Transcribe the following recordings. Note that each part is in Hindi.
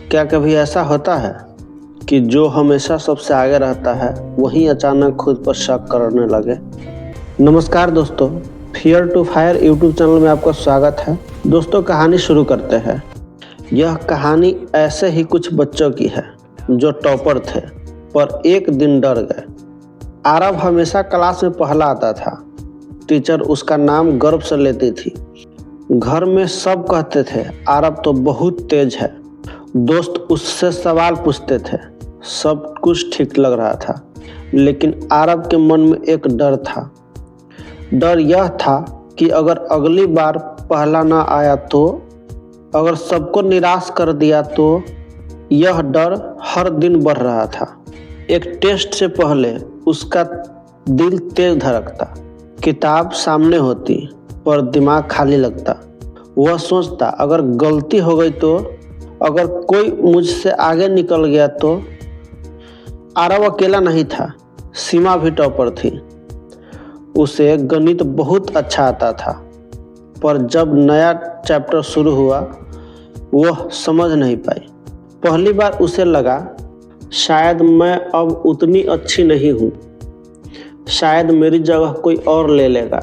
क्या कभी ऐसा होता है कि जो हमेशा सबसे आगे रहता है वही अचानक खुद पर शक करने लगे? नमस्कार दोस्तों, fear to fire YouTube channel में आपका स्वागत है। दोस्तों, कहानी शुरू करते हैं। यह कहानी ऐसे ही कुछ बच्चों की है जो टॉपर थे पर एक दिन डर गए। आरव हमेशा क्लास में पहला आता था। टीचर उसका नाम गर्व से लेती थी। घर में सब कहते थे आरव तो बहुत तेज है। दोस्त उससे सवाल पूछते थे। सब कुछ ठीक लग रहा था, लेकिन आरव के मन में एक डर था। डर यह था कि अगर अगली बार पहला ना आया तो, अगर सबको निराश कर दिया तो। यह डर हर दिन बढ़ रहा था। एक टेस्ट से पहले उसका दिल तेज धड़कता। किताब सामने होती पर दिमाग खाली लगता। वह सोचता अगर गलती हो गई तो, अगर कोई मुझसे आगे निकल गया तो। आरव अकेला नहीं था, सीमा भी टॉपर थी। उसे गणित बहुत अच्छा आता था, पर जब नया चैप्टर शुरू हुआ वह समझ नहीं पाई। पहली बार उसे लगा शायद मैं अब उतनी अच्छी नहीं हूँ, शायद मेरी जगह कोई और ले लेगा।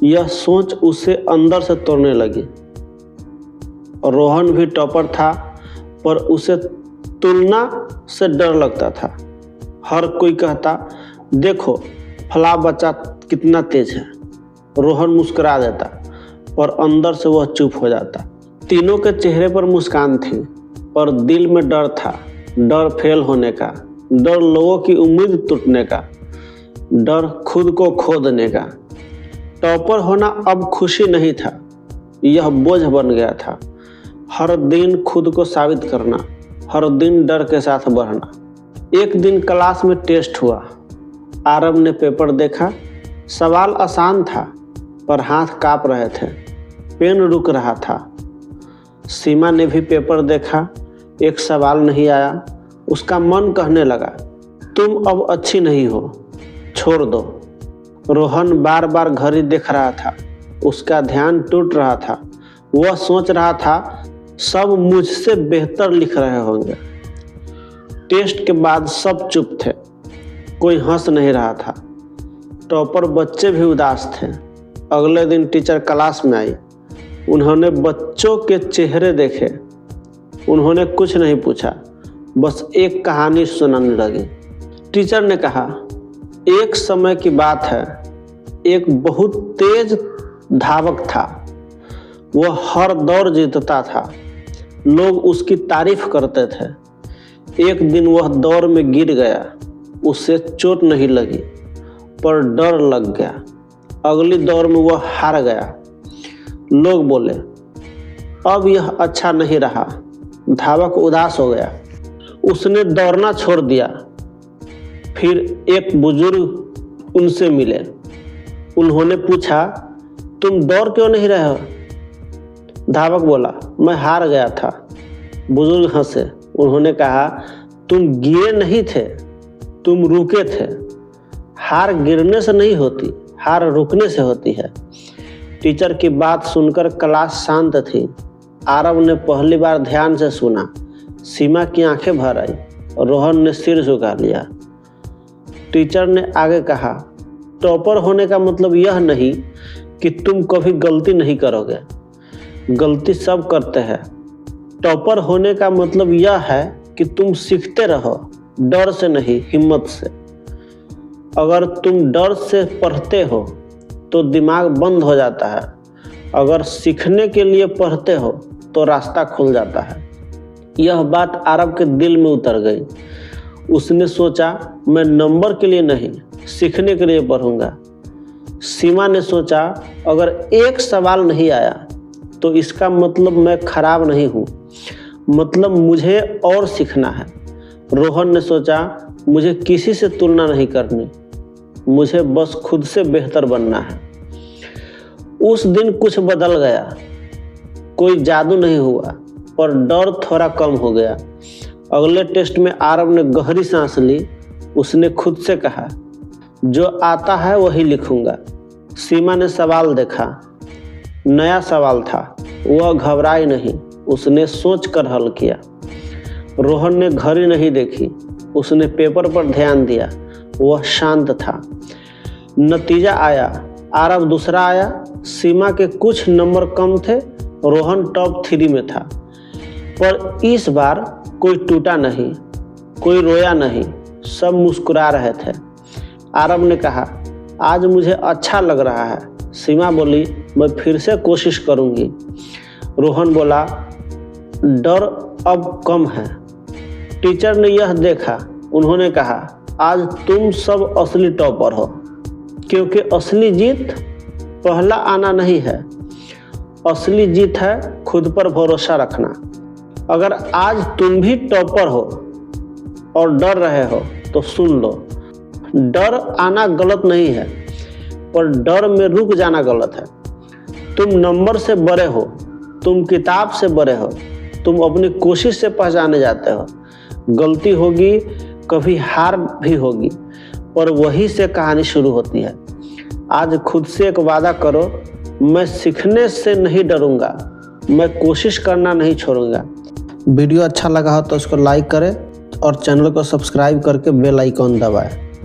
यह सोच उसे अंदर से तोड़ने लगी। रोहन भी टॉपर था, पर उसे तुलना से डर लगता था। हर कोई कहता देखो फला बच्चा कितना तेज है। रोहन मुस्कुरा देता, पर अंदर से वह चुप हो जाता। तीनों के चेहरे पर मुस्कान थी, पर दिल में डर था। डर फेल होने का, डर लोगों की उम्मीद टूटने का, डर खुद को खो देने का। टॉपर होना अब खुशी नहीं था, यह बोझ बन गया था। हर दिन खुद को साबित करना, हर दिन डर के साथ बढ़ना। एक दिन क्लास में टेस्ट हुआ। आरव ने पेपर देखा। सवाल आसान था, पर हाथ कांप रहे थे, पेन रुक रहा था। सीमा ने भी पेपर देखा। एक सवाल नहीं आया। उसका मन कहने लगा तुम अब अच्छी नहीं हो, छोड़ दो। रोहन बार बार घड़ी देख रहा था। उसका ध्यान टूट रहा था। वह सोच रहा था सब मुझसे बेहतर लिख रहे होंगे। टेस्ट के बाद सब चुप थे, कोई हंस नहीं रहा था। टॉपर बच्चे भी उदास थे। अगले दिन टीचर क्लास में आई। उन्होंने बच्चों के चेहरे देखे। उन्होंने कुछ नहीं पूछा, बस एक कहानी सुनाने लगी। टीचर ने कहा एक समय की बात है, एक बहुत तेज धावक था। वह हर दौड़ जीतता था। लोग उसकी तारीफ करते थे। एक दिन वह दौड़ में गिर गया। उसे चोट नहीं लगी, पर डर लग गया। अगली दौड़ में वह हार गया। लोग बोले अब यह अच्छा नहीं रहा। धावक उदास हो गया। उसने दौड़ना छोड़ दिया। फिर एक बुजुर्ग उनसे मिले। उन्होंने पूछा तुम दौड़ क्यों नहीं रहे हो? धावक बोला मैं हार गया था। बुजुर्ग हंसे। उन्होंने कहा तुम गिरे नहीं थे, तुम रुके थे। हार गिरने से नहीं होती, हार रुकने से होती है। टीचर की बात सुनकर क्लास शांत थी। आरव ने पहली बार ध्यान से सुना। सीमा की आंखें भर आई। रोहन ने सिर झुका लिया। टीचर ने आगे कहा टॉपर होने का मतलब यह नहीं कि तुम कभी गलती नहीं करोगे। गलती सब करते हैं। टॉपर होने का मतलब यह है कि तुम सीखते रहो, डर से नहीं, हिम्मत से। अगर तुम डर से पढ़ते हो तो दिमाग बंद हो जाता है। अगर सीखने के लिए पढ़ते हो तो रास्ता खुल जाता है। यह बात आरव के दिल में उतर गई। उसने सोचा मैं नंबर के लिए नहीं, सीखने के लिए पढ़ूंगा। सीमा ने सोचा अगर एक सवाल नहीं आया तो इसका मतलब मैं खराब नहीं हूँ, मतलब मुझे और सीखना है। रोहन ने सोचा मुझे किसी से तुलना नहीं करनी, मुझे बस खुद से बेहतर बनना है। उस दिन कुछ बदल गया। कोई जादू नहीं हुआ, पर डर थोड़ा कम हो गया। अगले टेस्ट में आरव ने गहरी सांस ली। उसने खुद से कहा जो आता है वही लिखूंगा। सीमा ने सवाल देखा। नया सवाल था। वह घबराई नहीं, उसने सोच कर हल किया। रोहन ने घड़ी नहीं देखी, उसने पेपर पर ध्यान दिया। वह शांत था। नतीजा आया, आरव दूसरा आया। सीमा के कुछ नंबर कम थे, रोहन टॉप 3 में था। पर इस बार कोई टूटा नहीं, कोई रोया नहीं, सब मुस्कुरा रहे थे। आरव ने कहा, आज मुझे अच्छा लग रहा है। सीमा बोली, मैं फिर से कोशिश करूंगी। रोहन बोला, डर अब कम है। टीचर ने यह देखा, उन्होंने कहा, आज तुम सब असली टॉपर हो, क्योंकि असली जीत पहला आना नहीं है, असली जीत है खुद पर भरोसा रखना। अगर आज तुम भी टॉपर हो और डर रहे हो तो सुन लो, डर आना गलत नहीं है, पर डर में रुक जाना गलत है। तुम नंबर से बड़े हो, तुम किताब से बड़े हो, तुम अपनी कोशिश से पहचाने जाते हो। गलती होगी, कभी हार भी होगी, पर वही से कहानी शुरू होती है। आज खुद से एक वादा करो, मैं सीखने से नहीं डरूंगा, मैं कोशिश करना नहीं छोड़ूंगा। वीडियो अच्छा लगा हो तो इसको लाइक करें और चैनल को सब्सक्राइब करके बेल आइकॉन दबाएं।